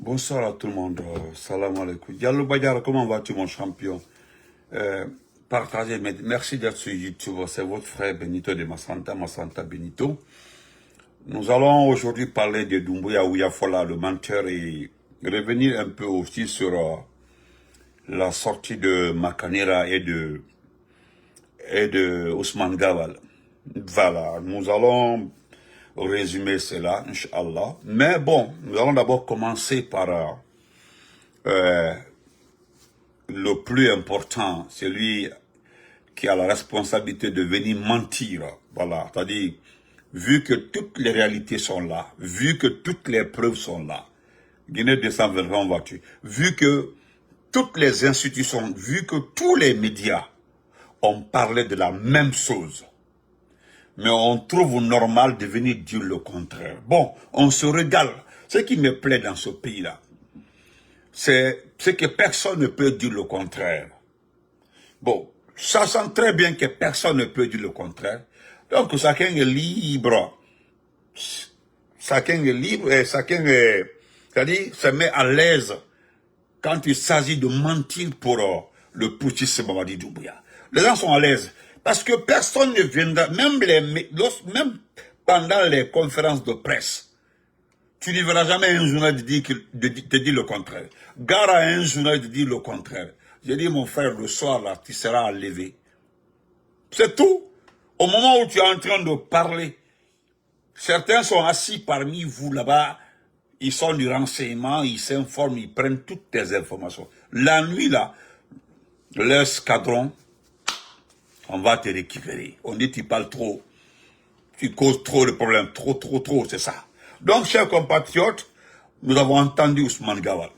Bonsoir à tout le monde. Salam alaikum. Diallo Badiara, comment vas-tu, mon champion? Euh, Partagez, merci d'être sur YouTube. C'est votre frère Benito de Massanta Benito. Nous allons aujourd'hui parler de Doumbouya Ouyafola, le menteur, et revenir un peu aussi sur la sortie de Makanera et de Ousmane Gawal. Voilà, nous allons résumer cela, Inch'Allah. Mais bon, nous allons d'abord commencer par le plus important, celui qui a la responsabilité de venir mentir. Voilà, c'est-à-dire, vu que toutes les réalités sont là, vu que toutes les preuves sont là, Guinée 220 voitures, vu que toutes les institutions, vu que tous les médias ont parlé de la même chose, mais on trouve normal de venir dire le contraire. Bon, on se régale. Ce qui me plaît dans ce pays-là, c'est que personne ne peut dire le contraire. Bon, sachant très bien que personne ne peut dire le contraire, donc chacun est libre. Chacun est libre et chacun est, c'est-à-dire, se met à l'aise quand il s'agit de mentir pour le putschiste Mamadi Doumbouya. Les gens sont à l'aise parce que personne ne viendra, même pendant les conférences de presse, tu ne verras jamais un journaliste te dire le contraire. Gare à un journaliste de dire le contraire. J'ai dit, mon frère, le soir, là, tu seras enlevé. C'est tout. Au moment où tu es en train de parler, certains sont assis parmi vous là-bas, ils sont du renseignement, ils s'informent, ils prennent toutes tes informations. La nuit, là, l'escadron, on va te récupérer. On dit, tu parles trop, tu causes trop de problèmes, trop, c'est ça. Donc, chers compatriotes, nous avons entendu Ousmane Gawal.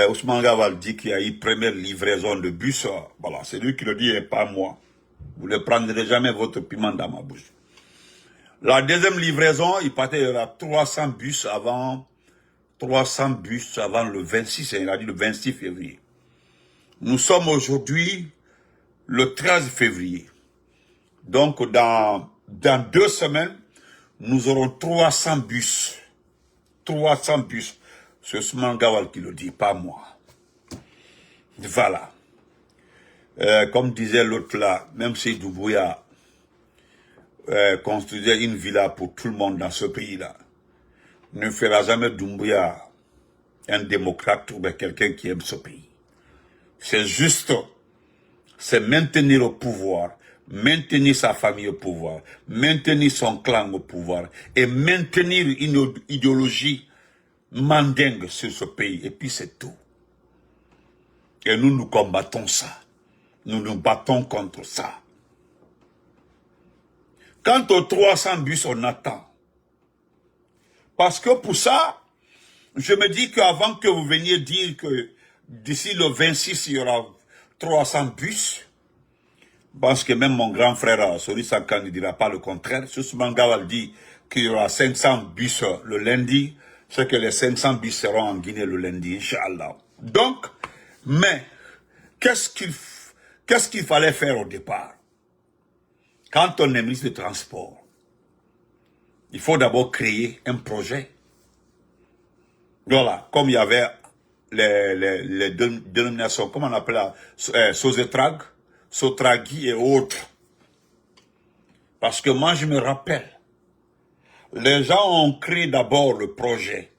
Ousmane Gawal dit qu'il y a eu première livraison de bus. Voilà, c'est lui qui le dit et pas moi. Vous ne prendrez jamais votre piment dans ma bouche. La deuxième livraison, il y aura 300 bus avant le 26, il a dit le 26 février. Nous sommes aujourd'hui le 13 février. Donc, dans 2 semaines, nous aurons 300 bus. 300 bus. C'est Ousmane Gawal qui le dit, pas moi. Voilà. Comme disait l'autre là, même si Doumbouya construisait une villa pour tout le monde dans ce pays-là, ne fera jamais Doumbouya un démocrate ou quelqu'un qui aime ce pays. C'est juste, c'est maintenir au pouvoir, maintenir sa famille au pouvoir, maintenir son clan au pouvoir et maintenir une idéologie mandingue sur ce pays. Et puis c'est tout. Et nous combattons ça. Nous nous battons contre ça. Quant aux 300 bus, on attend. Parce que pour ça, je me dis qu'avant que vous veniez dire que d'ici le 26, il y aura 300 bus, parce que même mon grand frère, Sori Sankan, ne dira pas le contraire. Ousmane Gawal dit qu'il y aura 500 bus le lundi, c'est que les 500 bus seront en Guinée le lundi, Inch'Allah. Donc, mais, qu'est-ce qu'il fallait faire au départ? Quand on est ministre des Transports, il faut d'abord créer un projet. Voilà, comme il y avait les dénominations, comment on appelle ça, Sozetrag, Sotragui et autres. Parce que moi, je me rappelle, les gens ont créé d'abord le projet.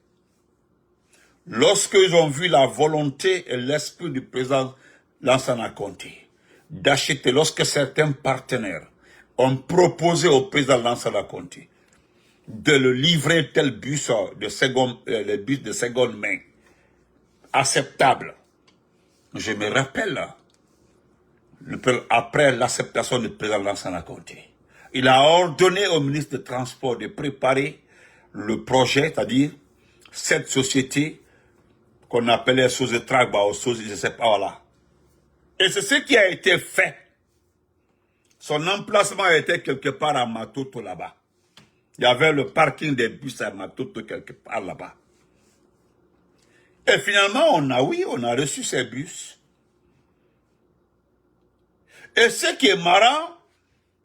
Lorsqu'ils ont vu la volonté et l'esprit du président Lansana Conté d'acheter, lorsque certains partenaires ont proposé au président Lansana Conté de le livrer tel bus les bus de seconde main, acceptable. Je me rappelle, après l'acceptation du président Lansana Conté, il a ordonné au ministre des Transports de préparer le projet, c'est-à-dire cette société qu'on appelait Sozetrag, je sais pas, voilà. Et c'est ce qui a été fait. Son emplacement était quelque part à Matoto là-bas. Il y avait le parking des bus à Matoto quelque part là-bas. Et finalement, on a reçu ces bus. Et ce qui est marrant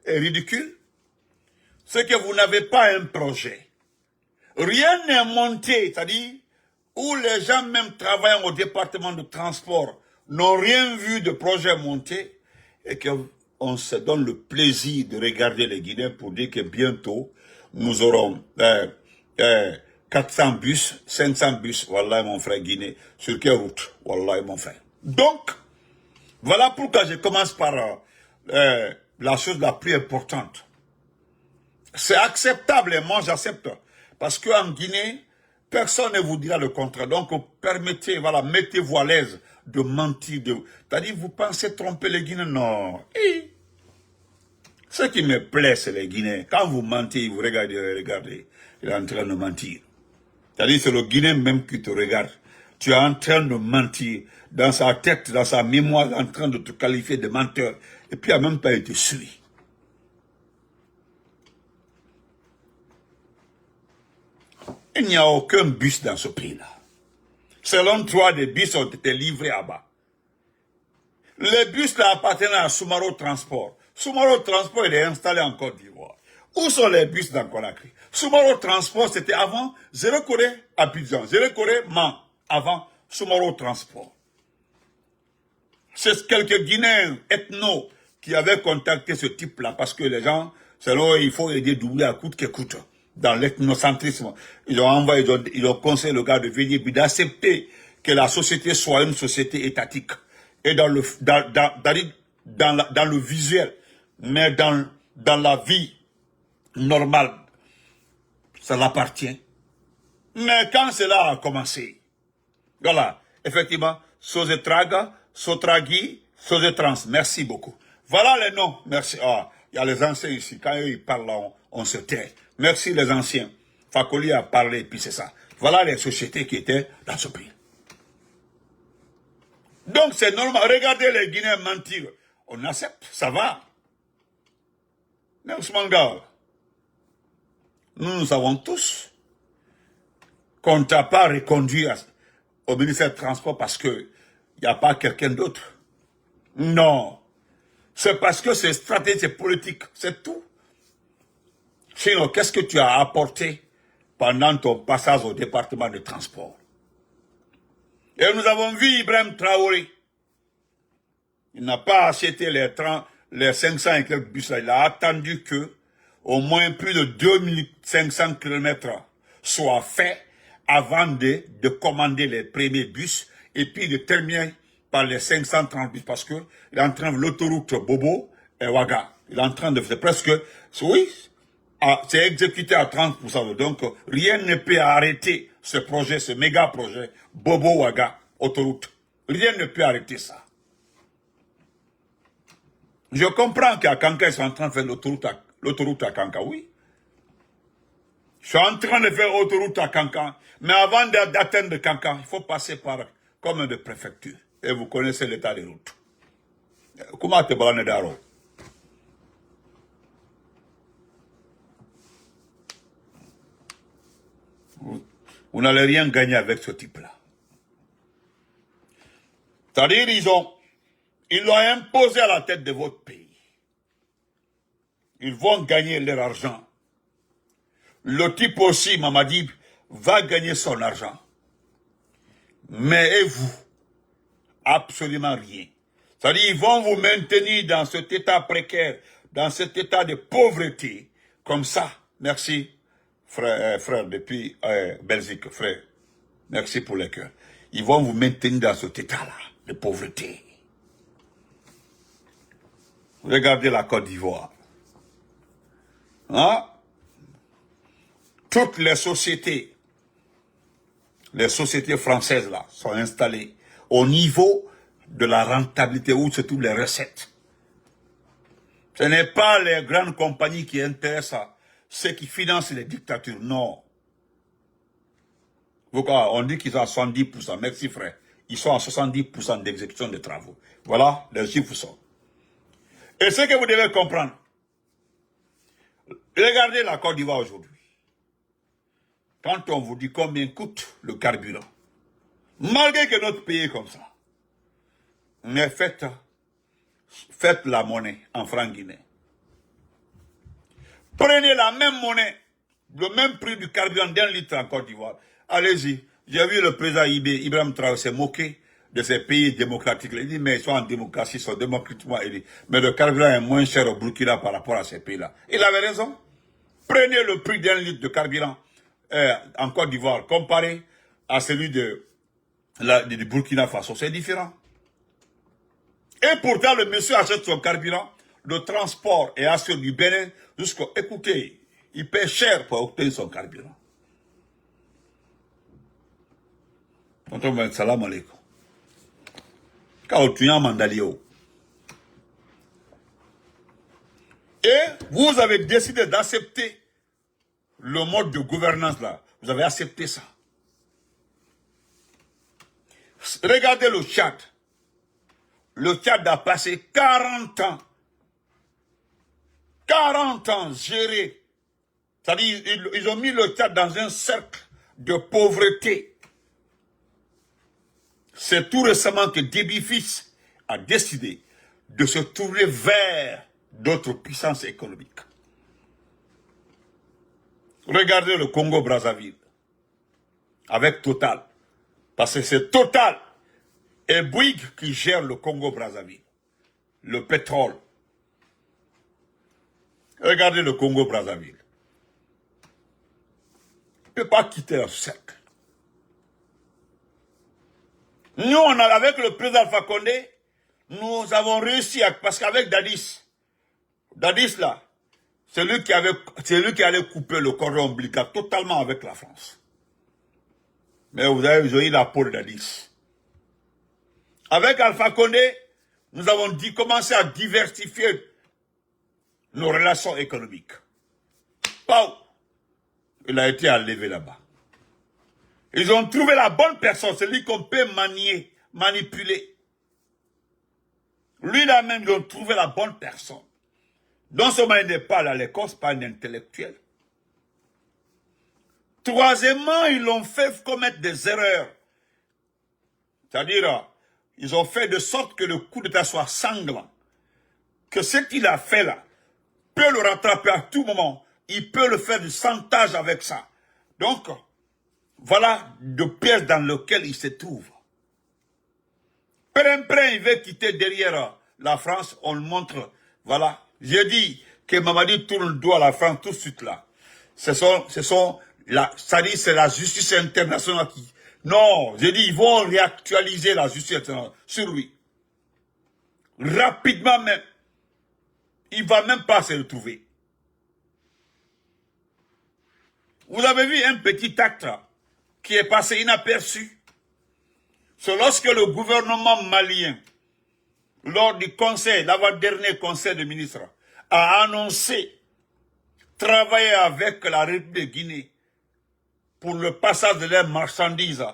et ridicule, c'est que vous n'avez pas un projet. Rien n'est monté, c'est-à-dire, où les gens même travaillant au département de transport n'ont rien vu de projet monté et qu'on se donne le plaisir de regarder les Guinéens pour dire que bientôt, nous aurons 400 bus, 500 bus, Wallah mon frère Guinée, sur quelle route, Wallah mon frère. Donc, voilà pourquoi je commence par la chose la plus importante. C'est acceptable et moi j'accepte. Parce qu'en Guinée, personne ne vous dira le contraire. Donc permettez, voilà, mettez-vous à l'aise de mentir. C'est-à-dire, vous pensez tromper les Guinéens? Non. Ce qui me plaît, c'est les Guinéens. Quand vous mentez, vous regardez, il est en train de mentir. C'est-à-dire, c'est le Guinéen même qui te regarde. Tu es en train de mentir. Dans sa tête, dans sa mémoire, en train de te qualifier de menteur. Et puis, en même temps, il te suit. Il n'y a aucun bus dans ce pays-là. Selon toi, des bus ont été livrés là-bas. Les bus là appartenaient à Soumaro Transport. Soumaro Transport, il est installé en Côte d'Ivoire. Où sont les bus dans Conakry? Soumaro Transport, c'était avant Zéro Corée Abidjan, Zéro Corée Mans, avant Soumaro Transport. C'est quelques Guinéens ethno qui avaient contacté ce type-là parce que les gens, selon eux, il faut aider doubler à coûte que coûte. Dans l'ethnocentrisme, ils ont envoyé, ils ont conseillé le gars de venir, d'accepter que la société soit une société étatique. Et dans le visuel, mais dans la vie normale, ça l'appartient. Mais quand cela a commencé, voilà, effectivement, Sozetraga, Sotragi, Sozetrans, merci beaucoup. Voilà les noms, merci. Ah, il y a les anciens ici, quand eux ils parlent là, on se tait. Merci les anciens. Fakoli a parlé, puis c'est ça. Voilà les sociétés qui étaient dans ce pays. Donc c'est normal. Regardez les Guinéens mentir. On accepte, ça va. Mais Ousmane Gao, nous savons tous qu'on ne t'a pas reconduit au ministère des Transports parce qu'il n'y a pas quelqu'un d'autre. Non. C'est parce que c'est stratégique, c'est politique, c'est tout. Sinon, qu'est-ce que tu as apporté pendant ton passage au département de transport? Et nous avons vu Ibrahim Traoré. Il n'a pas acheté les 500 et quelques bus là. Il a attendu que au moins plus de 2500 km soient faits avant de commander les premiers bus et puis de terminer par les 530 bus parce que il est en train de l'autoroute Bobo et Ouaga. Il est en train de faire presque, oui, c'est exécuté à 30%. Donc, rien ne peut arrêter ce projet, ce méga projet, Bobo-Ouaga, autoroute. Rien ne peut arrêter ça. Je comprends qu'à Kanka, ils sont en train de faire l'autoroute à Kanka, oui. Je suis en train de faire l'autoroute à Kanka. Mais avant d'atteindre Kanka, il faut passer par comme de préfecture. Et vous connaissez l'état des routes. Comment te balane d'aro? Vous n'allez rien gagner avec ce type-là. C'est-à-dire, ils l'ont imposé à la tête de votre pays. Ils vont gagner leur argent. Le type aussi, Mamadi, va gagner son argent. Mais et vous? Absolument rien. C'est-à-dire, ils vont vous maintenir dans cet état précaire, dans cet état de pauvreté, comme ça. Merci. Frère, depuis Belgique, frère, merci pour les cœurs. Ils vont vous maintenir dans cet état-là, de pauvreté. Regardez la Côte d'Ivoire. Hein? Toutes les sociétés françaises là, sont installées au niveau de la rentabilité ou surtout les recettes. Ce n'est pas les grandes compagnies qui intéressent ceux qui financent les dictatures, non. On dit qu'ils sont à 70%. Merci frère. Ils sont à 70% d'exécution des travaux. Voilà, les chiffres sont. Et ce que vous devez comprendre, regardez la Côte d'Ivoire aujourd'hui. Quand on vous dit combien coûte le carburant, malgré que notre pays est comme ça, mais faites la monnaie en francs guinéens. Prenez la même monnaie, le même prix du carburant d'un litre en Côte d'Ivoire. Allez-y, J'ai vu le président Ibrahim Traoré s'est moqué de ces pays démocratiques. Il dit, mais ils sont en démocratie, ils sont démocratiquement élus. Mais le carburant est moins cher au Burkina par rapport à ces pays-là. Il avait raison. Prenez le prix d'un litre de carburant en Côte d'Ivoire comparé à celui du Burkina Faso. C'est différent. Et pourtant, le monsieur achète son carburant, le transport et assure du Bénin jusqu'au... Écoutez, il paie cher pour obtenir son carburant. Salam alaikum. Et vous avez décidé d'accepter le mode de gouvernance là. Vous avez accepté ça. Regardez le Tchad. Le Tchad a passé 40 ans. 40 ans géré. C'est-à-dire, ils ont mis le Tchad dans un cercle de pauvreté. C'est tout récemment que Déby Fils a décidé de se tourner vers d'autres puissances économiques. Regardez le Congo-Brazzaville avec Total. Parce que c'est Total et Bouygues qui gèrent le Congo-Brazzaville. Le pétrole. Regardez le Congo-Brazzaville. Il ne peut pas quitter le cercle. Nous, avec le président Alpha Condé, nous avons réussi, parce qu'avec Dadis là, c'est lui qui allait couper le cordon ombilical totalement avec la France. Mais vous avez eu la peau de Dadis. Avec Alpha Condé, nous avons commencé à diversifier nos relations économiques. Pau, il a été enlevé là-bas. Ils ont trouvé la bonne personne, celui qu'on peut manier, manipuler. Lui là même, ils ont trouvé la bonne personne. Non seulement il n'est pas à l'école, c'est pas un intellectuel. Troisièmement, ils l'ont fait commettre des erreurs. C'est-à-dire, ils ont fait de sorte que le coup d'État soit sanglant. Que ce qu'il a fait là, peut le rattraper à tout moment. Il peut le faire du chantage avec ça. Donc, voilà le piège dans lequel il se trouve. Près, il veut quitter derrière la France, on le montre. Voilà. J'ai dit que Mamadi tourne le doigt à la France tout de suite là. Ça dit c'est la justice internationale qui... Non, j'ai dit ils vont réactualiser la justice internationale sur lui. Rapidement même. Il ne va même pas se retrouver. Vous avez vu un petit acte qui est passé inaperçu. C'est lorsque le gouvernement malien, lors du conseil, l'avant-dernier conseil de ministres, a annoncé travailler avec la République de Guinée pour le passage de leurs marchandises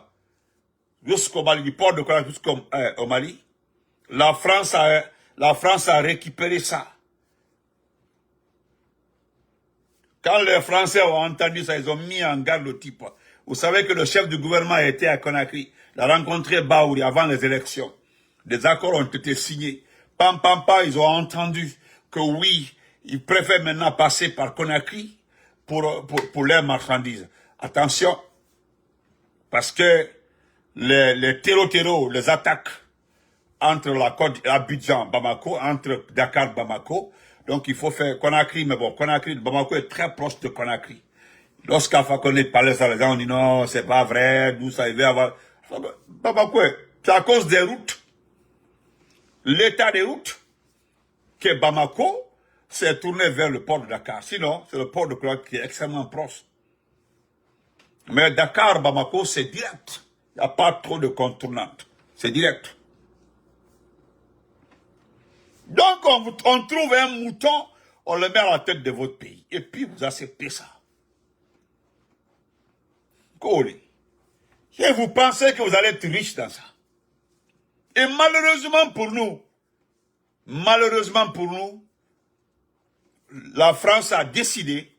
jusqu'au Mali, du port de Conakry jusqu'au Mali. La France a récupéré ça. Quand les Français ont entendu ça, ils ont mis en garde le type. Vous savez que le chef du gouvernement était à Conakry. Il a rencontré Baouri avant les élections. Des accords ont été signés. Pam, ils ont entendu que oui, ils préfèrent maintenant passer par Conakry pour leurs marchandises. Attention, parce que les terreaux, les attaques entre la côte Abidjan, Bamako, entre Dakar, Bamako, donc il faut faire Conakry, mais bon, Conakry, Bamako est très proche de Conakry. Lorsqu'Alpha Condé parlait ça, les gens ont dit non, c'est pas vrai, d'où ça il va avoir. Bamako, c'est à cause des routes, l'état des routes, que Bamako s'est tourné vers le port de Dakar. Sinon, c'est le port de Conakry qui est extrêmement proche. Mais Dakar, Bamako, c'est direct. Il n'y a pas trop de contournantes. C'est direct. Donc, on trouve un mouton, on le met à la tête de votre pays. Et puis, vous acceptez ça. Koli. Et vous pensez que vous allez être riche dans ça. Et malheureusement pour nous, la France a décidé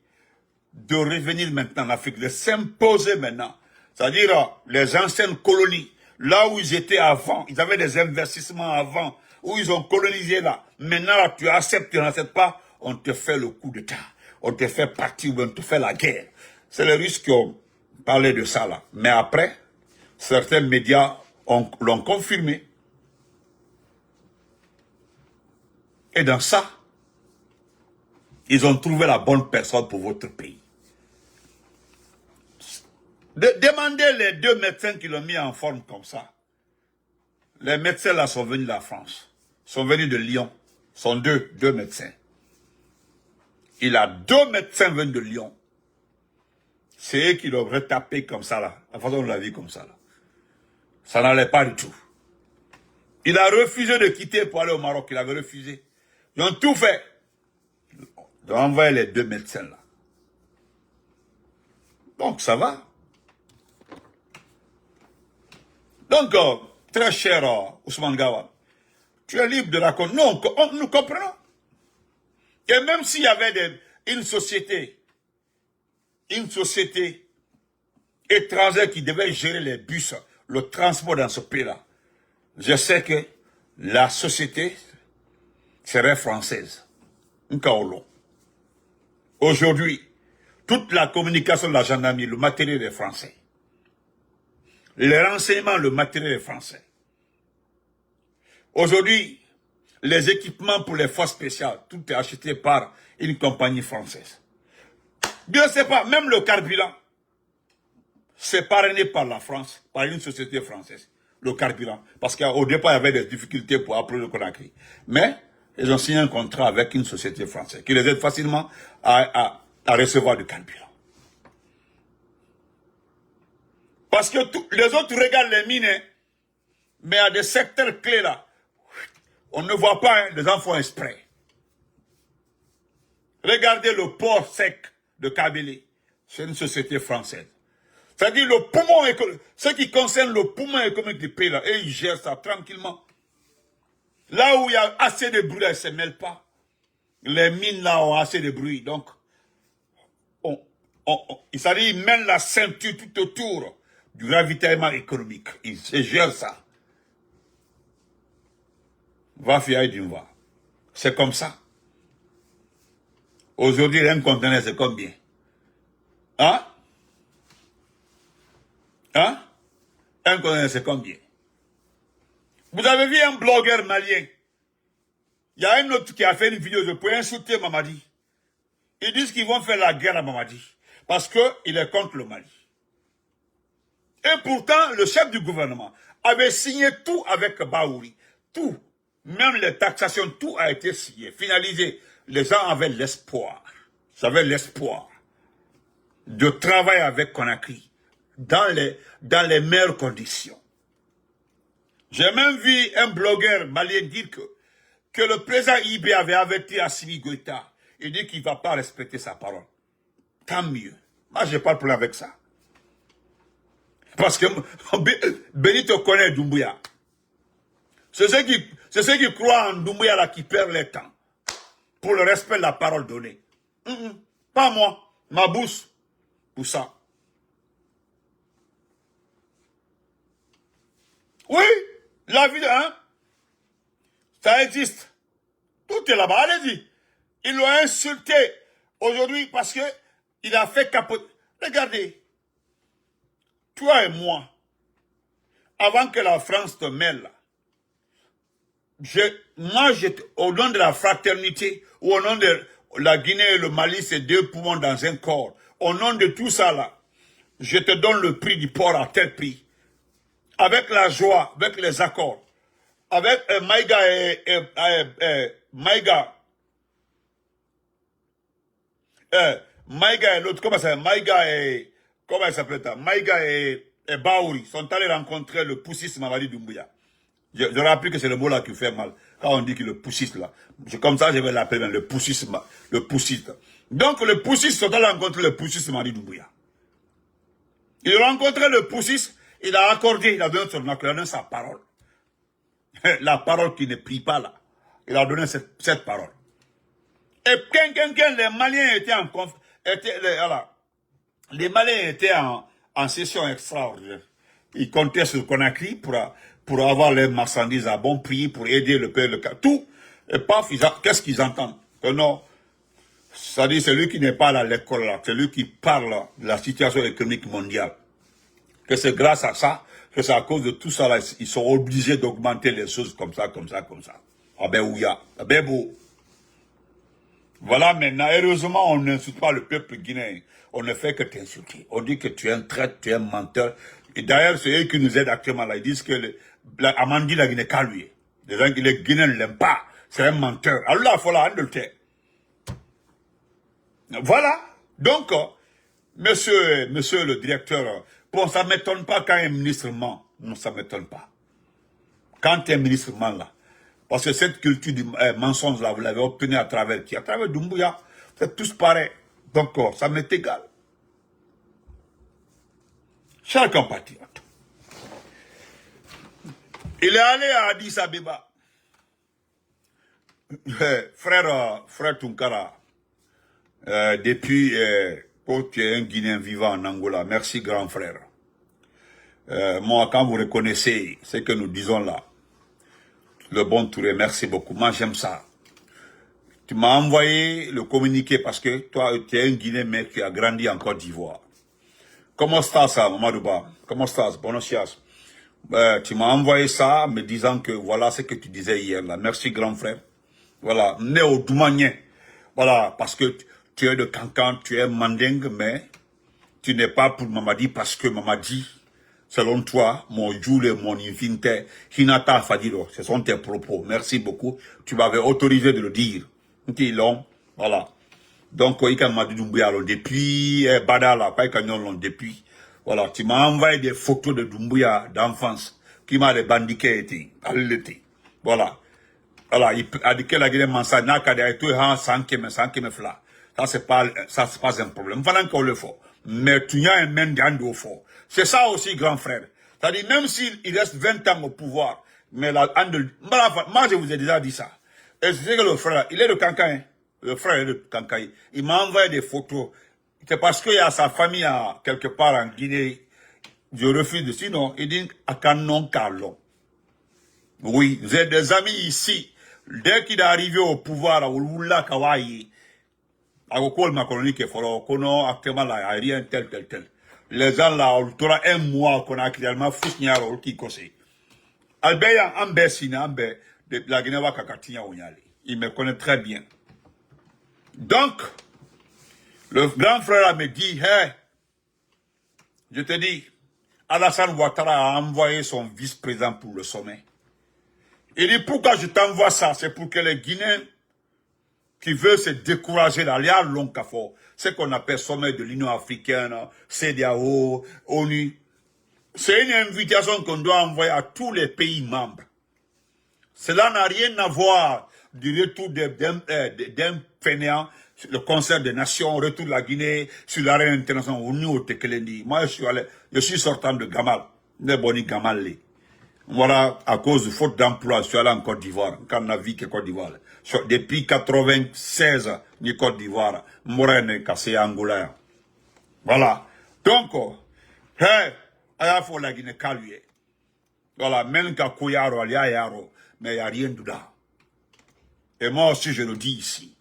de revenir maintenant en Afrique, de s'imposer maintenant. C'est-à-dire, les anciennes colonies, là où ils étaient avant, ils avaient des investissements avant, où ils ont colonisé là. Maintenant, là, tu acceptes, tu n'acceptes pas, on te fait le coup d'État. On te fait partir ou on te fait la guerre. C'est les Russes qui ont parlé de ça là. Mais après, Certains médias l'ont confirmé. Et dans ça, ils ont trouvé la bonne personne pour votre pays. Demandez les 2 médecins qui l'ont mis en forme comme ça. Les médecins là sont venus de la France, sont venus de Lyon, sont deux médecins. Il a 2 médecins venus de Lyon. C'est eux qui l'ont retapé comme ça là, la façon dont on l'a vu comme ça là. Ça n'allait pas du tout. Il a refusé de quitter pour aller au Maroc, il avait refusé. Ils ont tout fait. Ils ont envoyé les 2 médecins là. Donc ça va. Donc, très cher Ousmane Gawat, tu es libre de raconter. Non, nous comprenons. Et même s'il y avait une société étrangère qui devait gérer les bus, le transport dans ce pays-là, je sais que la société serait française. Aujourd'hui, toute la communication de la gendarmerie, le matériel est français. Les renseignements, le matériel est français. Aujourd'hui, les équipements pour les forces spéciales, tout est acheté par une compagnie française. Dieu ne sait pas, même le carburant, c'est parrainé par la France, par une société française. Le carburant. Parce qu'au départ, il y avait des difficultés pour approcher le Conakry. Mais, ils ont signé un contrat avec une société française qui les aide facilement à recevoir du carburant. Parce que les autres regardent les mines, mais à des secteurs clés là, on ne voit pas, les enfants exprès. Regardez le port sec de Kabylie, c'est une société française. C'est-à-dire le poumon économique, ce qui concerne le poumon économique du pays là, et ils gèrent ça tranquillement. Là où il y a assez de bruit, elles ne se mêlent pas. Les mines là ont assez de bruit, donc, c'est-à-dire ils mènent la ceinture tout autour du ravitaillement économique. Ils gèrent ça. Va fier d'une voix. C'est comme ça. Aujourd'hui, un conteneur, c'est combien? Hein? Hein? Un conteneur, c'est combien? Vous avez vu un blogueur malien? Il y a un autre qui a fait une vidéo pour insulter Mamadi. Ils disent qu'ils vont faire la guerre à Mamadi. Parce qu'il est contre le Mali. Et pourtant, le chef du gouvernement avait signé tout avec Baouri. Tout. Même les taxations, tout a été signé, finalisé. Les gens avaient l'espoir. Ils avaient l'espoir de travailler avec Conakry dans les meilleures conditions. J'ai même vu un blogueur malien dire que le président IB avait averti Assimi Goïta. Il dit qu'il ne va pas respecter sa parole. Tant mieux. Moi, je n'ai pas de problème avec ça. Parce que Benito connaît Doumbouya. C'est ceux qui croient en Doumbouya là qui perdent le temps. Pour le respect de la parole donnée. Pas moi. Ma bouche. Pour ça. Oui. La vie, hein. Ça existe. Tout est là-bas. Allez-y. Ils l'ont insulté aujourd'hui parce que il a fait capoter. Regardez. Toi et moi, avant que la France te mêle, au nom de la fraternité, ou au nom de la Guinée et le Mali, c'est 2 poumons dans un corps, au nom de tout ça là, je te donne le prix du port à tel prix. Avec la joie, avec les accords, avec Maïga et l'autre, comment ça s'appelle? Comment il s'appelait ça? Maïga et Baouri sont allés rencontrer le poussiste Mamadi Doumbouya. Je rappelle que c'est le mot là qui fait mal. Quand on dit que le poussiste là, comme ça je vais l'appeler le poussiste. Donc le poussiste sont allés rencontrer le poussiste Mamadi Doumbouya. Il a rencontré le poussiste, il a accordé, il a donné son accord, il a donné sa parole. La parole qui ne prie pas là. Il a donné cette parole. Et les Maliens étaient en conflit. Les Maliens étaient en session extraordinaire. Ils comptaient sur Conakry pour avoir les marchandises à bon prix, pour aider le pays, tout. Et paf, qu'est-ce qu'ils entendent? Que non. C'est-à-dire, c'est lui qui n'est pas à l'école là. C'est lui qui parle de la situation économique mondiale. Que c'est grâce à ça que c'est à cause de tout ça, là, ils sont obligés d'augmenter les choses comme ça, comme ça, comme ça. Ah ben ouya, ah ben beau. Voilà maintenant, heureusement, on n'insulte pas le peuple guinéen. On ne fait que t'insulter. On dit que tu es un traître, tu es un menteur. Et d'ailleurs, c'est eux qui nous aident actuellement là. Ils disent que Amandi la Guinée qu'à lui. Les Guinéens ne l'aiment pas. C'est un menteur. Alors là, il faut la Angleterre. Voilà. Donc, monsieur le directeur, bon, ça ne m'étonne pas quand un ministre ment. Non, ça ne m'étonne pas. Quand un ministre ment là. Parce que cette culture du mensonge là, vous l'avez obtenue à travers qui? À travers Doumbouya. Vous êtes tous pareils. Donc, ça m'est égal. Chers compatriotes. Il est allé à Addis Abeba. Frère Tunkara, depuis, tu es un Guinéen vivant en Angola. Merci, grand frère. Moi, quand vous reconnaissez ce que nous disons là, le bon Touré, merci beaucoup. Moi, j'aime ça. Tu m'as envoyé le communiqué parce que toi, tu es un Guinéen, mais tu as grandi en Côte d'Ivoire. Comment ça, Mamadouba? Comment ça? Buenos dias. Tu m'as envoyé ça me disant que voilà ce que tu disais hier là. Merci, grand frère. Voilà, né au Doumanien. Voilà, parce que tu es de Cancan, tu es mandingue, mais tu n'es pas pour Mamadi parce que Mamadi, selon toi, mon Joule, mon infinité, Hinata Fadiro, ce sont tes propos. Merci beaucoup. Tu m'avais autorisé de le dire. Ils l'ont, voilà. Donc, Ika Madi Doumbouya l'ont depuis, Badala, pas Kanyon l'ont depuis. Voilà, tu m'as envoyé des photos de Doumbouya d'enfance, qui m'a les bandiqués été, à l'été. Voilà. Voilà, il a dit que la Guinée Mansa n'a qu'à dire tout sans que me fla. Ça c'est pas un problème. Voilà encore le fort. Mais tu n'as un même d'ando fort. C'est ça aussi, grand frère. C'est-à-dire, même s'il reste 20 ans au pouvoir, mais la moi je vous ai déjà dit ça. Et c'est que le frère, il est de Cancan. Le frère est de Cancan. Il m'a envoyé des photos. C'est parce qu'il y a sa famille à quelque part en Guinée. Je refuse de sinon, il dit à Canon Carlon. Oui, j'ai des amis ici. Dès qu'il est arrivé au pouvoir, à Oulula Kawaii, à Okol Macronie, qui est fort, qu'on actuellement là, rien tel. Les gens là, on aura un mois qu'on a clairement foussniaro qui conseille. Albert Ambessina, de la Guinée Kakatia Onyale. Il me connaît très bien. Donc, le grand frère me dit, hey, je te dis, Alassane Ouattara a envoyé son vice-président pour le sommet. Il dit, pourquoi je t'envoie ça? C'est pour que les Guinéens qui veulent se décourager d'aller à Lonkafo, ce qu'on appelle sommet de l'Union africaine, CEDEAO, ONU, c'est une invitation qu'on doit envoyer à tous les pays membres. Cela n'a rien à voir du retour d'un fainéant, le concert des nations, retour de la Guinée, sur l'arène internationale, ONU au Tekelendi. Moi, je suis sortant de Gamal, de Boni Gamal. Voilà, à cause de faute d'emploi, je suis allé en Côte d'Ivoire, quand on a vu que Côte d'Ivoire. Depuis 96, ni Côte d'Ivoire, Morène, Kassé, Angola. Voilà. Donc, hey, il faut la Guinée caluer. Voilà, même qu'à Kouyaro, il y a Yaro, mais il n'y a rien dedans. Et moi aussi, je le dis ici.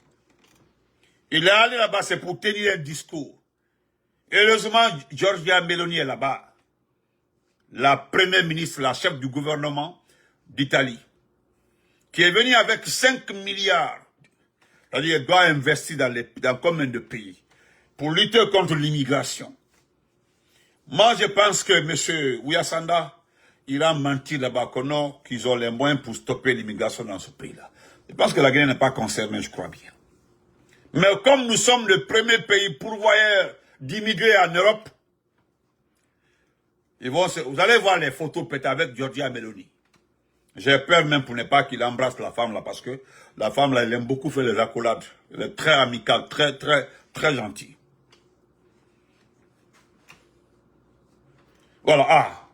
Il est allé là-bas, c'est pour tenir un discours. Heureusement, Giorgia Meloni est là-bas. La première ministre, la chef du gouvernement d'Italie, qui est venue avec 5 milliards, c'est-à-dire elle doit investir dans combien de pays, pour lutter contre l'immigration. Moi, je pense que M. Ouyassanda, il a menti là-bas, qu'ils ont les moyens pour stopper l'immigration dans ce pays-là. Je pense que la Guinée n'est pas concernée, je crois bien. Mais comme nous sommes le premier pays pourvoyeur d'immigrés en Europe, vous allez voir les photos peut-être avec Giorgia Meloni. J'ai peur même pour ne pas qu'il embrasse la femme là, parce que la femme là, elle aime beaucoup faire les accolades. Elle est très amicale, très gentille. Voilà,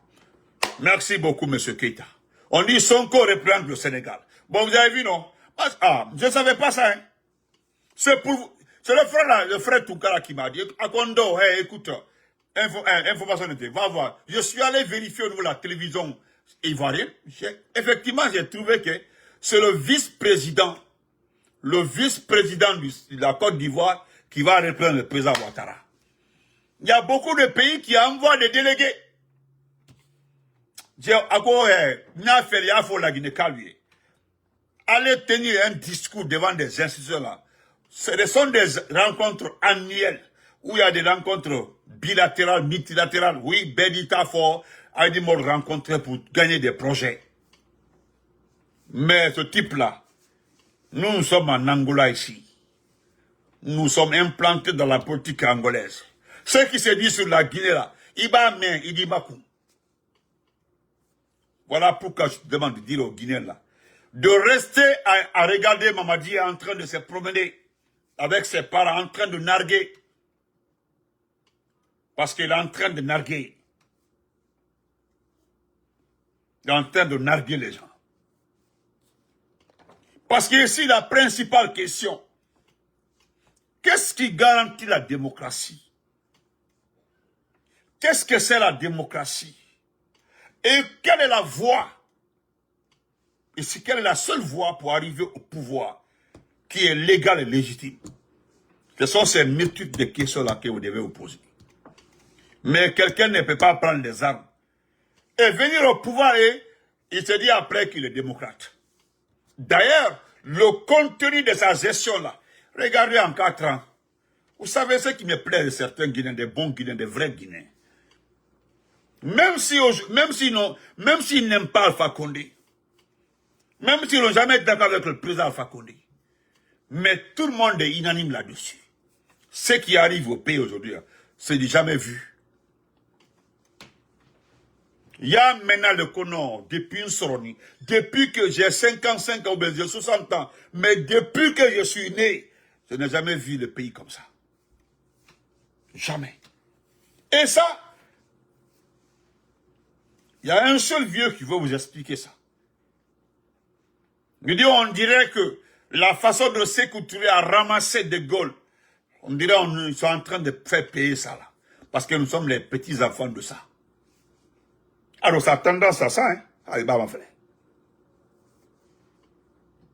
merci beaucoup, monsieur Keïta. On dit Sonko reprend le Sénégal. Bon, vous avez vu, non? Je ne savais pas ça, hein. C'est le frère là, le frère Toukara qui m'a dit, Akondo, hey, écoute, information n'était, va voir. Je suis allé vérifier au niveau de la télévision ivoirienne. Effectivement, j'ai trouvé que c'est le vice-président de la Côte d'Ivoire qui va reprendre le président Ouattara. Il y a beaucoup de pays qui envoient des délégués. Allez tenir un discours devant des institutions là. Ce sont des rencontres annuelles où il y a des rencontres bilatérales, multilatérales. Oui, Benita Fort a dit de rencontrer pour gagner des projets. Mais ce type-là, nous sommes en Angola ici. Nous sommes implantés dans la politique angolaise. Ce qui se dit sur la Guinée là, Iba men, il dit Bakou. Voilà pourquoi je te demande de dire aux Guinéens là, de rester à regarder Mamadi en train de se promener avec ses parents, en train de narguer. Parce qu'il est en train de narguer. Il est en train de narguer les gens. Parce que ici, la principale question, qu'est-ce qui garantit la démocratie? Qu'est-ce que c'est la démocratie? Et quelle est la voie? Et c'est quelle est la seule voie pour arriver au pouvoir qui est légale et légitime? Ce sont ces multitudes de questions-là que vous devez vous poser. Mais quelqu'un ne peut pas prendre les armes et venir au pouvoir et il se dit après qu'il est démocrate. D'ailleurs, le contenu de sa gestion-là, regardez en 4 ans. Vous savez ce qui me plaît de certains Guinéens, des bons Guinéens, des vrais Guinéens. Même s'ils n'aiment pas Alpha Condé, même s'ils n'ont jamais été d'accord avec le président Alpha Condé, mais tout le monde est unanime là-dessus. Ce qui arrive au pays aujourd'hui, c'est du jamais vu. Il y a maintenant le Conor, depuis une Soroni, depuis que j'ai 55 ans ou bien j'ai 60 ans, mais depuis que je suis né, je n'ai jamais vu le pays comme ça. Jamais. Et ça, il y a un seul vieux qui veut vous expliquer ça. Il dit, on dirait que la façon de Sékou Touré à ramasser De Gaulle, on dirait qu'ils sont en train de faire payer ça là. Parce que nous sommes les petits-enfants de ça. Alors ça a tendance à ça, hein. Allez, bah, mon frère.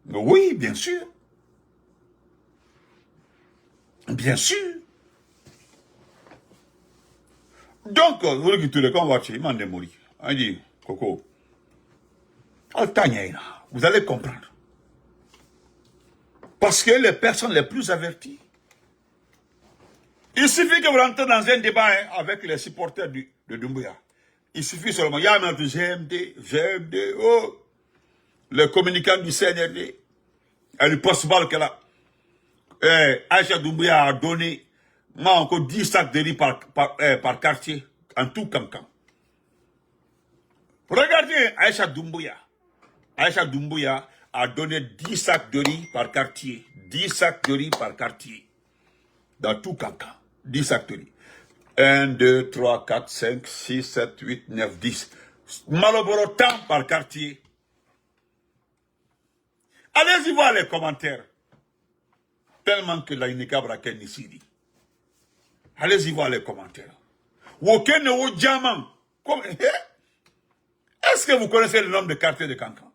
Oui, bien sûr. Bien sûr. Donc, vous voulez que tu le convoites, il m'a démoli. Il dit, Coco, vous allez comprendre. Parce que les personnes les plus averties, il suffit que vous rentrez dans un débat hein, avec les supporters de Doumbouya. Il suffit seulement, il y a un GMD, oh, le communicant du CNRD, et le post-ball que là, Aïcha Doumbouya a donné, moi encore 10 sacs de riz par quartier, en tout Cancan. Regardez Aïcha Doumbouya. Aïcha Doumbouya a donné 10 sacs de riz par quartier. 10 sacs de riz par quartier. Dans tout Cancan. 10 sacs de riz. 1, 2, 3, 4, 5, 6, 7, 8, 9, 10. Maloboro temps par quartier. Allez-y voir les commentaires. Tellement que la Inika Braken ici dit. Allez-y voir les commentaires. Woken ou Diamant. Est-ce que vous connaissez le nombre de quartiers de Cancan?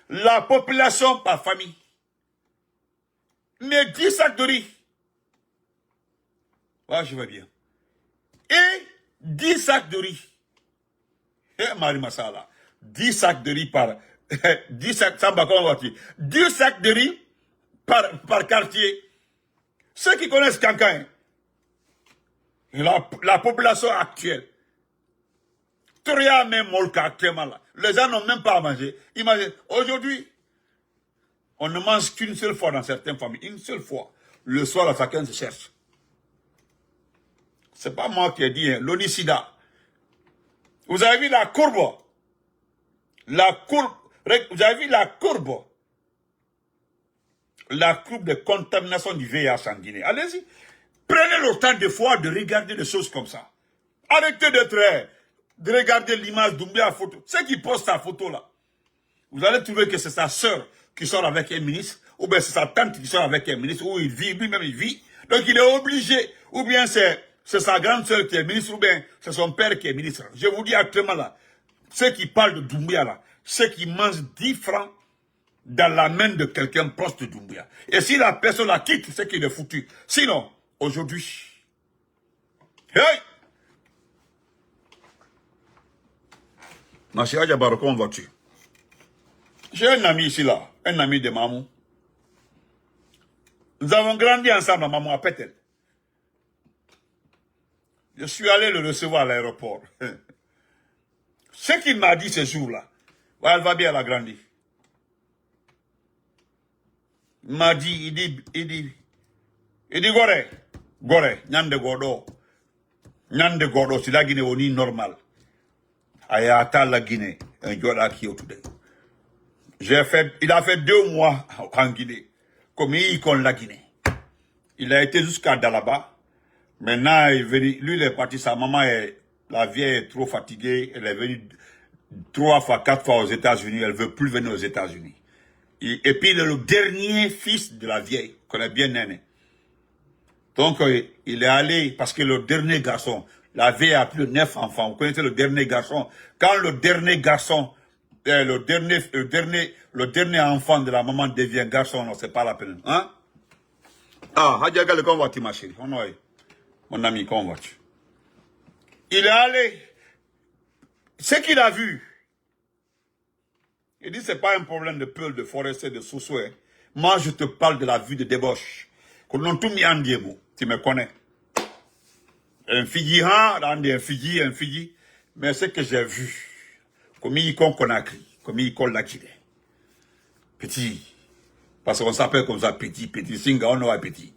La population par famille. Mais 10 sacs de riz. Ouais, je vais bien. Et 10 sacs de riz. Eh, Marie Massala. 10 sacs de riz par... 10 sacs, 10 sacs de riz par quartier. Ceux qui connaissent Cancan, la population actuelle, même actuellement là. Les gens n'ont même pas à manger. Imaginez, aujourd'hui, on ne mange qu'une seule fois dans certaines familles. Une seule fois. Le soir, là, chacun se cherche. C'est pas moi qui ai dit, hein, l'onicida. Vous avez vu la courbe? Vous avez vu la courbe? La courbe de contamination du VIH en Guinée. Allez-y. Prenez le temps de fois de regarder des choses comme ça. Arrêtez de regarder l'image d'Oumbia photo. Ceux qui postent sa photo là, vous allez trouver que c'est sa sœur qui sort avec un ministre, ou bien c'est sa tante qui sort avec un ministre, ou il vit, lui-même il vit. Donc il est obligé, ou bien c'est sa grande sœur qui est ministre, ou bien c'est son père qui est ministre. Je vous dis actuellement là, ceux qui parlent de Doumbouya là, ceux qui mangent 10 francs dans la main de quelqu'un proche de Doumbouya. Et si la personne la quitte, c'est qu'il est foutu. Sinon, aujourd'hui, hey! Ma chérie Diabaro, comment vas-tu? J'ai un ami ici, là, un ami de maman. Nous avons grandi ensemble à maman à Pétel. Je suis allé le recevoir à l'aéroport. Ce qu'il m'a dit ce jour-là, ouais, elle va bien, elle a grandi. Il m'a dit, il dit, Gore, Nyande Godo, c'est la Guinée au nid normal. Ayata la Guinée, un Goda qui est today. Il a fait 2 mois en Guinée, comme il con la Guinée. Il a été jusqu'à Dalaba. Maintenant, il est venu, lui, il est parti, sa maman la vieille est trop fatiguée, elle est venue 3 fois, 4 fois aux États-Unis, elle veut plus venir aux États-Unis. Et puis, il est le dernier fils de la vieille, qu'on est bien aîné. Donc, il est allé, parce que le dernier garçon, la vieille a plus de 9 enfants. Vous connaissez le dernier garçon. Quand le dernier garçon, le dernier enfant de la maman devient garçon, non, c'est pas la peine. Hein? Ah, Hadjagal, comment vas-tu, ma chérie? Mon ami, comment vas-tu? Il est allé. Ce qu'il a vu, il dit, c'est pas un problème de Peul, de Forestier, de Soussoué. Moi, je te parle de la vie de débauche. Qu'on a tout mis en diemo. Tu me connais. Un figi, un figi. Mais ce que j'ai vu, comme il qu'on a écrit, comme il qu'on l'a tiré. Petit. Parce qu'on s'appelle comme ça, petit, singa, on a petit.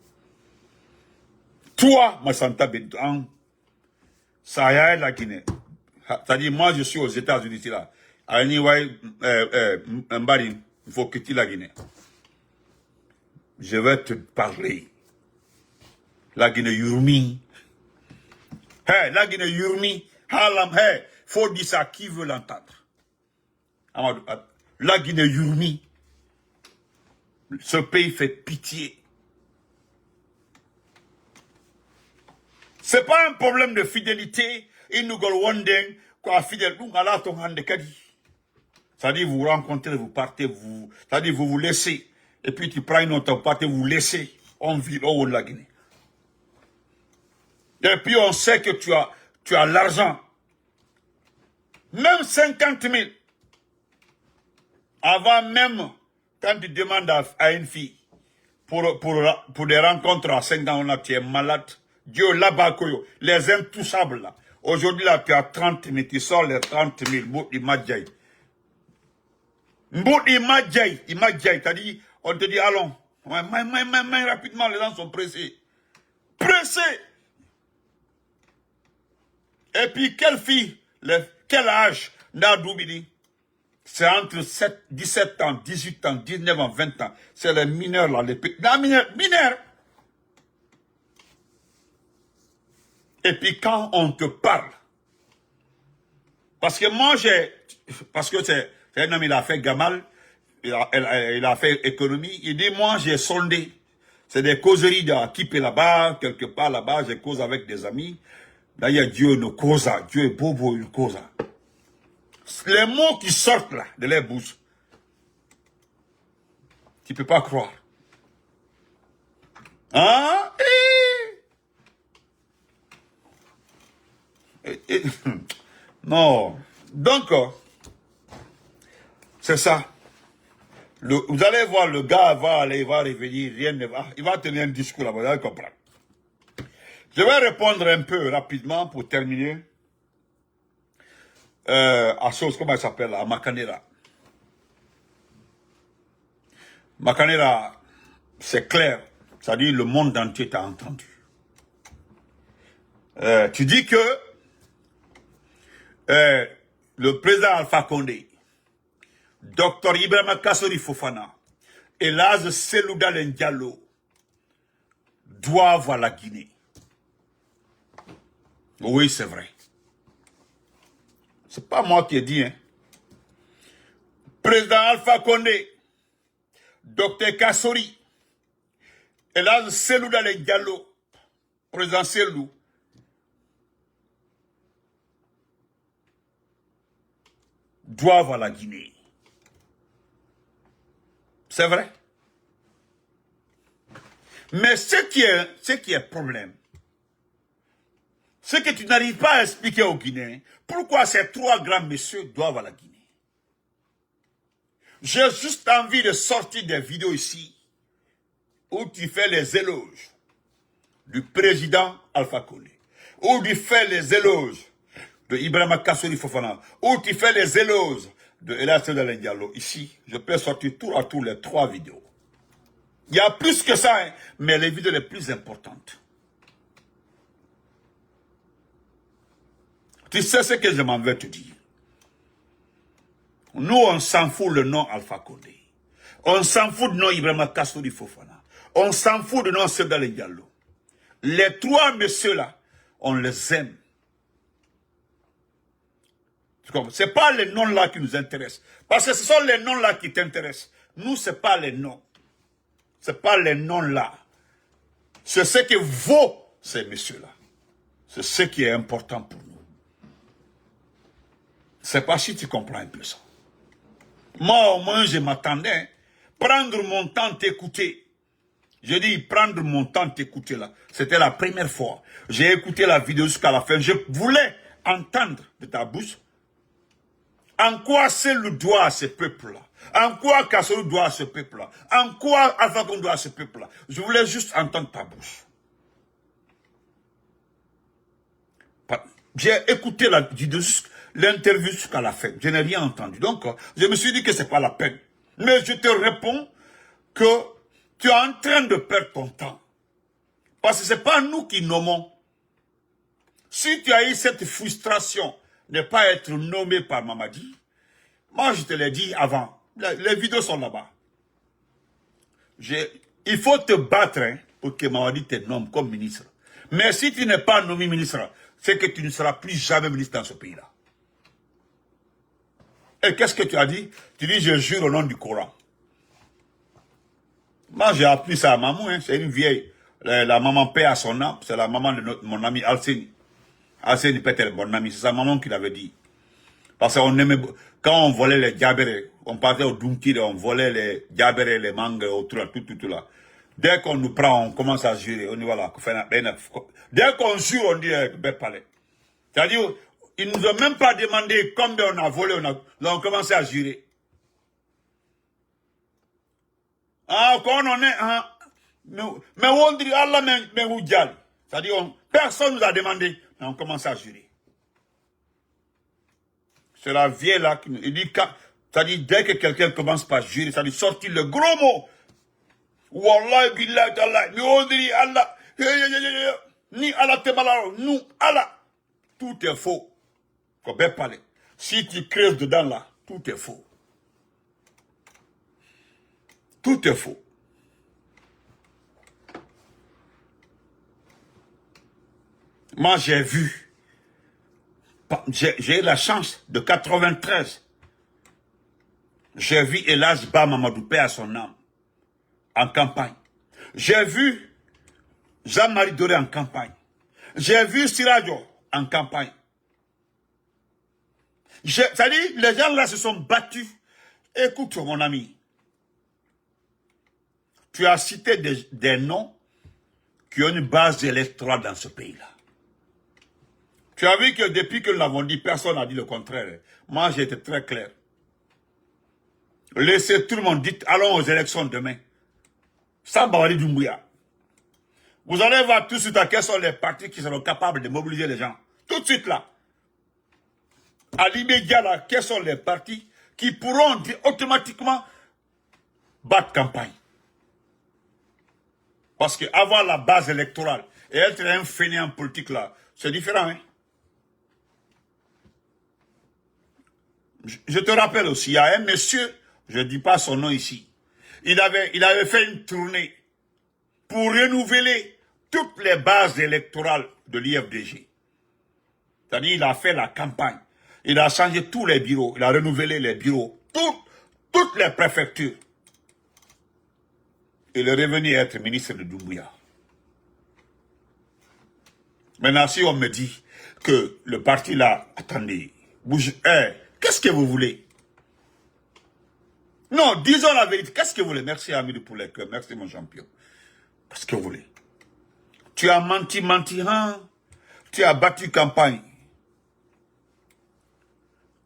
Toi, ma santa bédan, ça y est la Guinée. C'est-à-dire, moi, je suis aux États-Unis, là. Anyway, Mbari, il faut quitter la Guinée. Je vais te parler. La Guinée Yurmi. Hey, la Guinée Yurmi. Halam, hey, faut dire ça, qui veut l'entendre? La Guinée Yurmi. Ce pays fait pitié. C'est pas un problème de fidélité. Il nous gondeng, quoi, fidèle, nous, ala ton hande kadi. C'est-à-dire, vous rencontrez, vous partez, c'est-à-dire, vous vous laissez. Et puis, tu prends une autre partie, vous laissez. On vit au haut de la Guinée. Et puis, on sait que tu as l'argent. Même 50 000. Avant même, quand tu demandes à une fille, pour des rencontres à 5 ans, là, tu es malade. Dieu, là-bas, les intouchables, là. Aujourd'hui, là, tu as 30 000, tu sors les 30 000, il m'a dit. T'as dit, on te dit, allons. Mais rapidement, les gens sont pressés. Pressés! Et puis, quelle fille, quel âge, Nadoubidi? C'est entre 17 ans, 18 ans, 19 ans, 20 ans. C'est les mineurs, là, mineurs. Et puis, quand on te parle, parce que moi, c'est un homme, il a fait Gamal, il a fait économie, il dit, moi, j'ai sondé. C'est des causeries d'équipe là-bas, quelque part là-bas, je cause avec des amis. D'ailleurs, Dieu nous cause, Dieu est beau, il cause. Les mots qui sortent là, de leur bouche, tu ne peux pas croire. Hein? Non. Donc, c'est ça. Vous allez voir, le gars va revenir, rien ne va. Il va tenir un discours là-bas, vous allez comprendre. Je vais répondre un peu rapidement pour terminer. À chose, comment elle s'appelle, à Makanera. Makanera, c'est clair. C'est-à-dire, le monde entier t'a entendu. Tu dis que le président Alpha Condé, Dr Ibrahima Kassori Fofana et Laz Selouda Diallo doivent à la Guinée. Oui, c'est vrai. C'est pas moi qui ai dit, hein. Président Alpha Condé, Dr Kassori et Laz Selouda Diallo, président Selou, doivent à la Guinée. C'est vrai. Mais ce qui est problème, Ce que tu n'arrives pas à expliquer aux Guinéens, pourquoi ces trois grands messieurs doivent à la Guinée. J'ai juste envie de sortir des vidéos ici où tu fais les éloges du président Alpha Condé, où tu fais les éloges de Ibrahima Kassory Fofana, où tu fais les éloges de Ella Sédalin Diallo. Ici, je peux sortir tour à tour les trois vidéos. Il y a plus que ça, hein, mais les vidéos les plus importantes. Tu sais ce que je m'en vais te dire. Nous, on s'en fout le nom Alpha Condé. On s'en fout du nom Ibrahima Kassory Fofana. On s'en fout du nom Sédalin Diallo. Les trois messieurs-là, on les aime. Ce n'est pas les noms-là qui nous intéressent. Parce que ce sont les noms-là qui t'intéressent. Nous, ce n'est pas les noms. Ce n'est pas les noms-là. C'est ce que vaut ces messieurs-là. C'est ce qui est important pour nous. Je ne sais pas si tu comprends un peu ça. Moi, au moins, je m'attendais. Prendre mon temps t'écouter. Je dis prendre mon temps t'écouter là. C'était la première fois. J'ai écouté la vidéo jusqu'à la fin. Je voulais entendre de ta bouche en quoi c'est le doigt à ce peuple-là. En quoi Kassory doit à ce peuple-là. En quoi Alpha Condé doit à ce peuple-là. Je voulais juste entendre ta bouche. J'ai écouté la vidéo, l'interview jusqu'à la fin. Je n'ai rien entendu. Donc, je me suis dit que ce n'est pas la peine. Mais je te réponds que tu es en train de perdre ton temps. Parce que ce n'est pas nous qui nommons. Si tu as eu cette frustration de ne pas être nommé par Mamadi, moi je te l'ai dit avant, les vidéos sont là-bas. Il faut te battre hein, pour que Mamadi te nomme comme ministre. Mais si tu n'es pas nommé ministre, c'est que tu ne seras plus jamais ministre dans ce pays-là. Et qu'est-ce que tu as dit? Tu dis, je jure au nom du Coran. Moi, j'ai appris ça à maman, hein. C'est une vieille. La maman paie à son âme, c'est la maman de mon ami Alseni. Alseni Petel, mon ami, c'est sa maman qui l'avait dit. Parce qu'on aimait, quand on volait les diabérés, on partait au Dunkir, on volait les diabérés, les mangues, tout là. Dès qu'on nous prend, on commence à jurer. On dit voilà. Dès qu'on jure, on dit palais. C'est-à-dire, ils ne nous ont même pas demandé combien on a volé, on commencé à jurer. Ah, quand on est, ah, mais on dit Allah, mais où diable. C'est-à-dire, personne nous a demandé, mais on commence à jurer. C'est la vieille là qui nous dit, c'est-à-dire, dès que quelqu'un commence par jurer, c'est-à-dire sortir le gros mot. Wallah, billah, Allah, mais on dit Allah, ni Allah te malaro, nous, Allah. Tout est faux. Si tu creuses dedans là, tout est faux. Tout est faux. Moi, j'ai vu. J'ai eu la chance de 93. J'ai vu Elas Ba Mamadou paix à son âme. En campagne. J'ai vu Jean-Marie Doré en campagne. J'ai vu Sirajo en campagne. C'est-à-dire, les gens là se sont battus. Écoute, mon ami. Tu as cité des noms qui ont une base électorale dans ce pays-là. Tu as vu que depuis que nous l'avons dit, personne n'a dit le contraire. Moi, j'ai été très clair. Laissez tout le monde dire, allons aux élections demain. Sans Mamadi Doumbouya. Vous allez voir tout de suite à quels sont les partis qui seront capables de mobiliser les gens. Tout de suite là. À l'immédiat là, quels sont les partis qui pourront automatiquement battre campagne. Parce qu'avoir la base électorale et être un fainéant politique là, c'est différent. Hein? Je te rappelle aussi, il y a un monsieur, je ne dis pas son nom ici, il avait fait une tournée pour renouveler toutes les bases électorales de l'IFDG. C'est-à-dire, il a fait la campagne. Il a changé tous les bureaux. Il a renouvelé les bureaux. Toutes les préfectures. Il est revenu être ministre de Doumbouya. Maintenant, si on me dit que le parti là, attendez, bouge, qu'est-ce que vous voulez? Non, disons la vérité. Qu'est-ce que vous voulez? Merci, Amidou, pour les cœurs. Merci, mon champion. Qu'est-ce que vous voulez? Tu as menti, hein? Tu as battu campagne.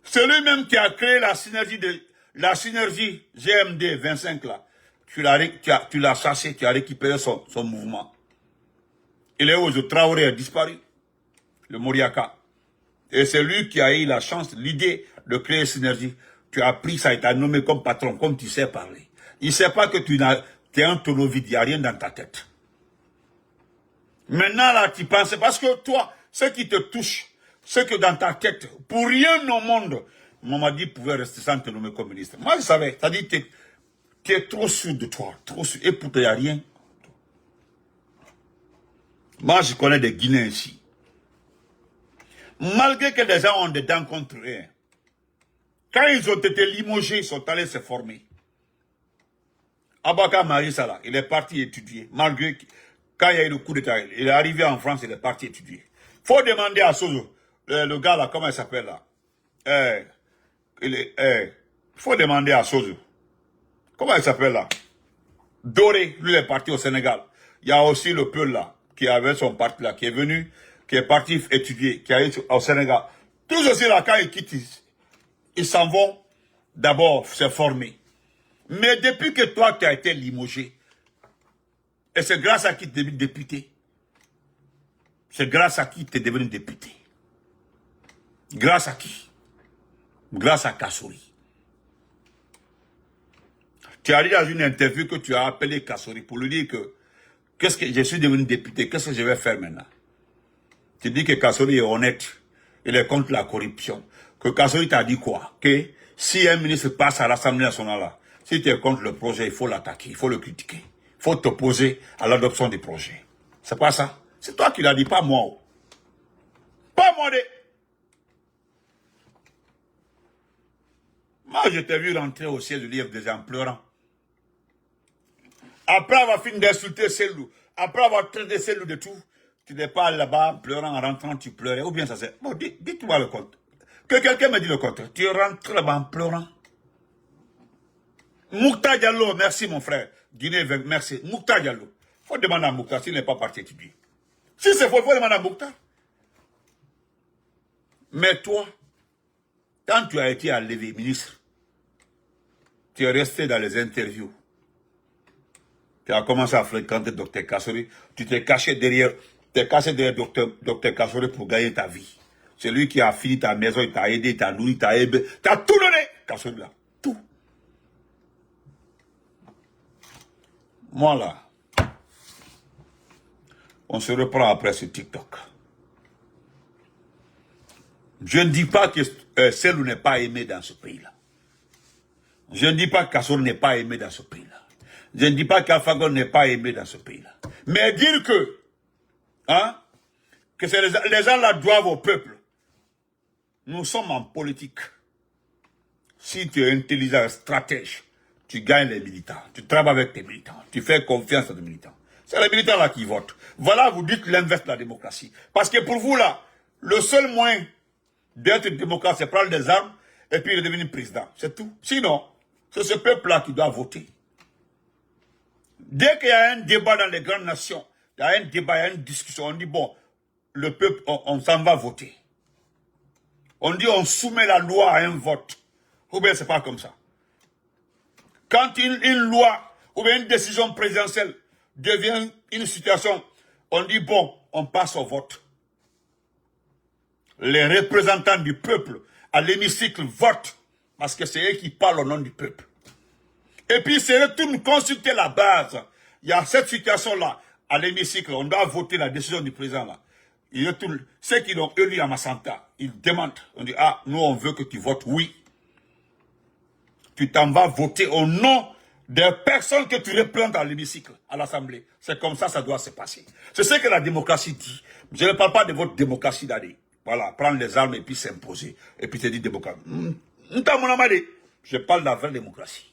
C'est lui-même qui a créé la synergie GMD 25 là. Tu l'as chassé, tu as récupéré son mouvement. Il est où? Traoré a disparu. Le Moriaka. Et c'est lui qui a eu la chance, l'idée de créer synergie. Tu as pris ça et t'as nommé comme patron, comme tu sais parler. Il ne sait pas que tu es un tonneau vide, il n'y a rien dans ta tête. Maintenant là, tu penses, parce que toi, ce qui te touche, ce que dans ta tête, pour rien au monde, Mamadi pouvait rester sans te nommer comme ministre. Moi, je savais, c'est-à-dire que tu es trop sûr de toi, trop sûr, et pour toi, il n'y a rien. Moi, je connais des Guinéens ici. Malgré que les gens ont des dents contre eux, quand ils ont été limogés, ils sont allés se former. Abaka Marissa, il est parti étudier. Malgré que, quand il y a eu le coup d'État, il est arrivé en France, il est parti étudier. Il faut demander à Sozo, le gars là, comment il s'appelle là? Il faut demander à Sozo. Comment il s'appelle là? Doré, lui il est parti au Sénégal. Il y a aussi le Peul là, qui avait son parti là, qui est venu, qui est parti étudier, qui est allé au Sénégal. Tous aussi là, quand ils quittent, ils s'en vont d'abord se former. Mais depuis que toi, tu as été limogé, et c'est grâce à qui tu es devenu député. C'est grâce à qui tu es devenu député. Grâce à qui? Grâce à Kassori. Tu as dit dans une interview que tu as appelé Kassori pour lui dire que qu'est-ce que je suis devenu député, qu'est-ce que je vais faire maintenant? Tu dis que Kassori est honnête, il est contre la corruption. Que Kassori t'a dit quoi? Que si un ministre passe à l'Assemblée nationale, là, si tu es contre le projet, il faut l'attaquer, il faut le critiquer. Il faut t'opposer à l'adoption du projet. C'est pas ça? C'est toi qui l'as dit, pas moi. Pas moi. Moi, je t'ai vu rentrer au siège du livre des gens pleurant. Après avoir fini d'insulter Selou, après avoir traité Selou de tout, tu n'es pas là-bas pleurant, en rentrant, tu pleurais. Ou bien ça c'est... Bon, dites-moi le compte. Que quelqu'un me dise le contraire. Tu rentres là-bas en pleurant. Moukta Diallo, merci mon frère. Guinée, merci. Moukta Diallo. Il faut demander à Moukta s'il n'est pas parti étudier. Si c'est faux, il faut demander à Moukta. Mais toi, quand tu as été enlevé ministre, tu es resté dans les interviews. Tu as commencé à fréquenter Dr Kassori. Tu t'es caché derrière Dr Kassori pour gagner ta vie. C'est lui qui a fini ta maison, il t'a aidé, il t'a nourri, il t'a aidé. Tu as tout donné, Kassori là. Tout. Moi là, on se reprend après ce TikTok. Je ne dis pas que Selou n'est pas aimé dans ce pays-là. Je ne dis pas que Kassori n'est pas aimé dans ce pays-là. Je ne dis pas qu'Alpha Condé n'est pas aimé dans ce pays-là. Mais dire que, que les gens là doivent au peuple. Nous sommes en politique. Si tu es intelligent, stratège, tu gagnes les militants. Tu travailles avec tes militants. Tu fais confiance à tes militants. C'est les militants là qui votent. Voilà, vous dites l'inverse de la démocratie. Parce que pour vous là, le seul moyen d'être démocrate, c'est prendre des armes et puis de devenir président. C'est tout. Sinon, c'est ce peuple-là qui doit voter. Dès qu'il y a un débat dans les grandes nations, il y a un débat, il y a une discussion, on dit bon, le peuple, on s'en va voter. On dit on soumet la loi à un vote. Ou bien c'est pas comme ça. Quand une loi ou bien une décision présidentielle devient une situation, on dit bon, on passe au vote. Les représentants du peuple à l'hémicycle votent parce que c'est eux qui parlent au nom du peuple. Et puis c'est retourne consulter la base. Il y a cette situation-là à l'hémicycle, on doit voter la décision du président là. Ils retournent, ceux qui l'ont élu à Massanta, ils demandent, on dit ah, nous on veut que tu votes oui. Tu t'en vas voter au nom des personnes que tu représentes à l'hémicycle, à l'Assemblée. C'est comme ça, ça doit se passer. C'est ce que la démocratie dit. Je ne parle pas de votre démocratie d'aller. Voilà, prendre les armes et puis s'imposer. Et puis te dire démocratie. Je parle de la vraie démocratie.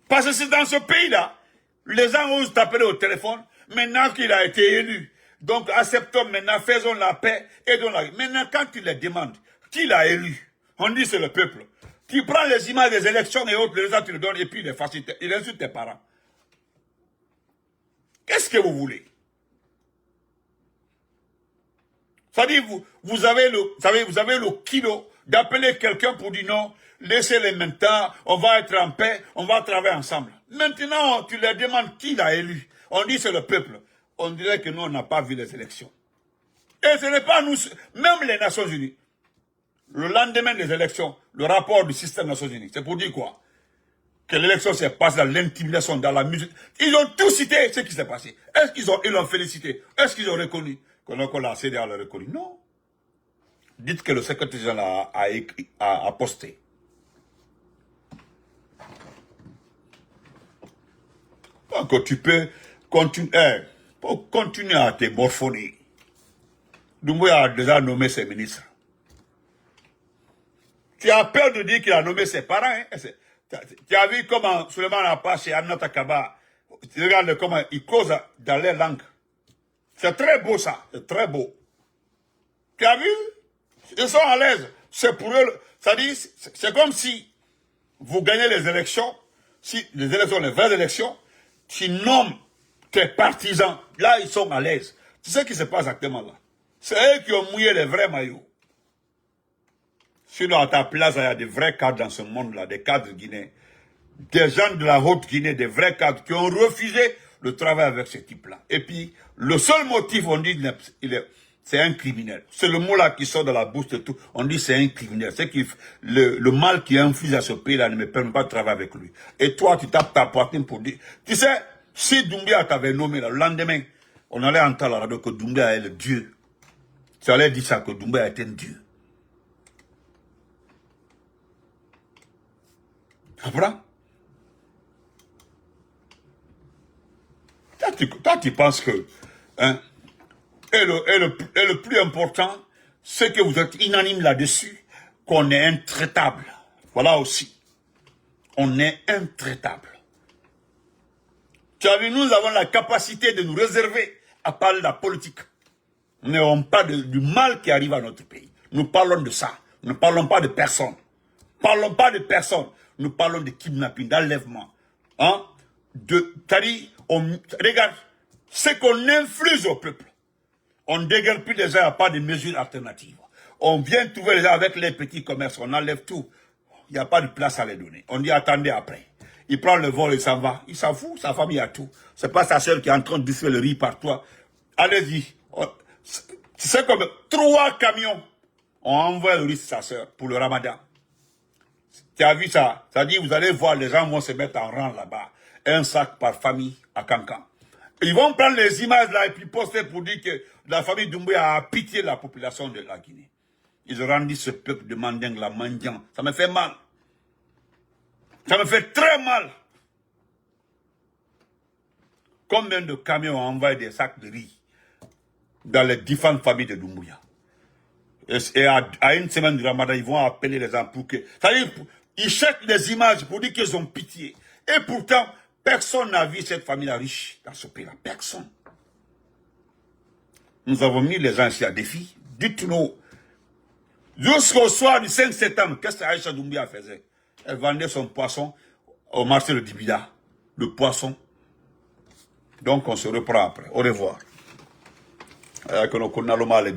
Parce que c'est dans ce pays-là, les gens osent t'appeler au téléphone, maintenant qu'il a été élu. Donc acceptons maintenant, faisons la paix, aidons la... Maintenant, quand tu les demandes, qui l'a élu? On dit c'est le peuple. Tu prends les images des élections et autres, les gens tu les donnes et puis il insulte tes parents. Qu'est-ce que vous voulez? C'est-à-dire, vous avez le kilo d'appeler quelqu'un pour dire non, laissez les maintenant, on va être en paix, on va travailler ensemble. Maintenant, tu leur demandes qui l'a élu. On dit c'est le peuple. On dirait que nous, on n'a pas vu les élections. Et ce n'est pas nous, même les Nations Unies. Le lendemain des élections, le rapport du système des Nations Unies, c'est pour dire quoi? Que l'élection s'est passée dans l'intimidation, dans la musique. Ils ont tout cité ce qui s'est passé. Est-ce qu'ils l'ont félicité? Est-ce qu'ils ont reconnu? Qu'on la CDA l'a reconnu? Non. Dites que le secrétaire général a posté. Donc tu peux continuer à te morfonner. Doumbouya a déjà nommé ses ministres. Tu as peur de dire qu'il a nommé ses parents. Hein? Tu as vu comment Suleiman Apache et Aminata Kaba, tu regardes comment ils causent dans leur langue. C'est très beau ça, c'est très beau. Tu as vu? Ils sont à l'aise. C'est pour eux, c'est comme si vous gagnez les élections, si les élections, les vraies élections, tu nommes tes partisans, là ils sont à l'aise. Tu sais ce qui se passe actuellement là? C'est eux qui ont mouillé les vrais maillots. Sinon, à ta place, il y a des vrais cadres dans ce monde-là, des cadres guinéens. Des gens de la Haute-Guinée, des vrais cadres qui ont refusé le travail avec ce type-là. Et puis, le seul motif, on dit, c'est un criminel. C'est le mot-là qui sort de la bouche de tout. On dit c'est un criminel. C'est que le mal qui inflige à ce pays-là ne me permet pas de travailler avec lui. Et toi, tu tapes ta poitrine pour dire... Tu sais, si Doumbia t'avait nommé là, le lendemain, on allait entendre la radio que Doumbia est le Dieu. Tu allais dire ça, que Doumbia est un Dieu. Tu comprends? Toi, tu penses que... Hein, et le plus important, c'est que vous êtes unanime là-dessus, qu'on est intraitable. Voilà aussi. On est intraitable. Tu as vu, nous avons la capacité de nous réserver à parler de la politique. Nous n'avons pas du mal qui arrive à notre pays. Nous parlons de ça. Nous ne parlons pas de personne. Parlons pas de personne. Nous parlons de kidnapping, d'enlèvement. Hein? C'est-à-dire, regarde, c'est qu'on inflige au peuple. On ne dégueule plus les gens, il n'y a pas de mesures alternatives. On vient trouver les gens avec les petits commerces, on enlève tout. Il n'y a pas de place à les donner. On dit attendez après. Il prend le vol et s'en va. Il s'en fout, sa famille a tout. C'est pas sa soeur qui est en train de distribuer le riz par toi. Allez-y. C'est comme 3 camions ont envoyé le riz à sa soeur pour le ramadan. Tu as vu ça? Ça dit, vous allez voir, les gens vont se mettre en rang là-bas. Un sac par famille à Cancan. Ils vont prendre les images là et puis poster pour dire que la famille Doumbouya a pitié de la population de la Guinée. Ils ont rendu ce peuple de Manding la mendiant. Ça me fait mal. Ça me fait très mal. Combien de camions ont envoyé des sacs de riz dans les différentes familles de Doumbouya? Et à une semaine du Ramadan, ils vont appeler les gens pour que... C'est-à-dire, ils cherchent des images pour dire qu'ils ont pitié. Et pourtant, personne n'a vu cette famille riche dans ce pays-là. Personne. Nous avons mis les gens ici à défi. Dites-nous, jusqu'au soir du 5 septembre, qu'est-ce que Aïcha Doumbia faisait? Elle vendait son poisson au marché de Dibida. Le poisson. Donc on se reprend après. Au revoir. Que nous connaissons le mal et